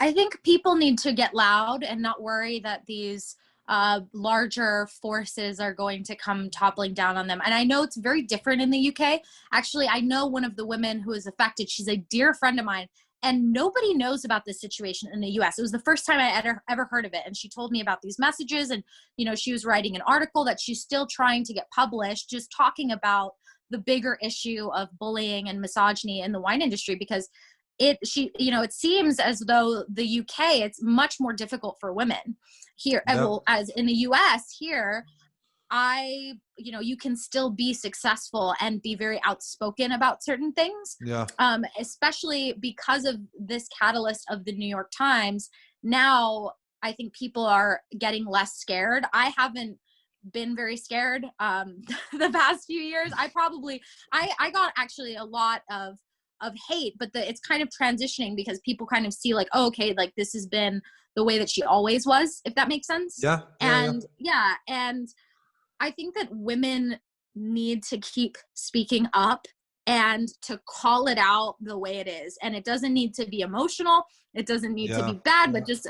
I think people need to get loud and not worry that these larger forces are going to come toppling down on them. And I know it's very different in the UK. Actually, I know one of the women who is affected. She's a dear friend of mine, and nobody knows about this situation in the US. It was the first time I ever heard of it. And she told me about these messages. And, she was writing an article that she's still trying to get published, just talking about the bigger issue of bullying and misogyny in the wine industry, because it seems as though the UK, it's much more difficult for women here. Yeah. Well, as in the US here, you can still be successful and be very outspoken about certain things, Yeah. especially because of this catalyst of the New York Times. Now, I think people are getting less scared. I haven't been very scared the past few years. I got actually a lot of hate, but it's kind of transitioning because people kind of see like, oh, okay, like this has been the way that she always was, if that makes sense. Yeah. And and I think that women need to keep speaking up and to call it out the way it is. And it doesn't need to be emotional. It doesn't need to Yeah. be bad, but just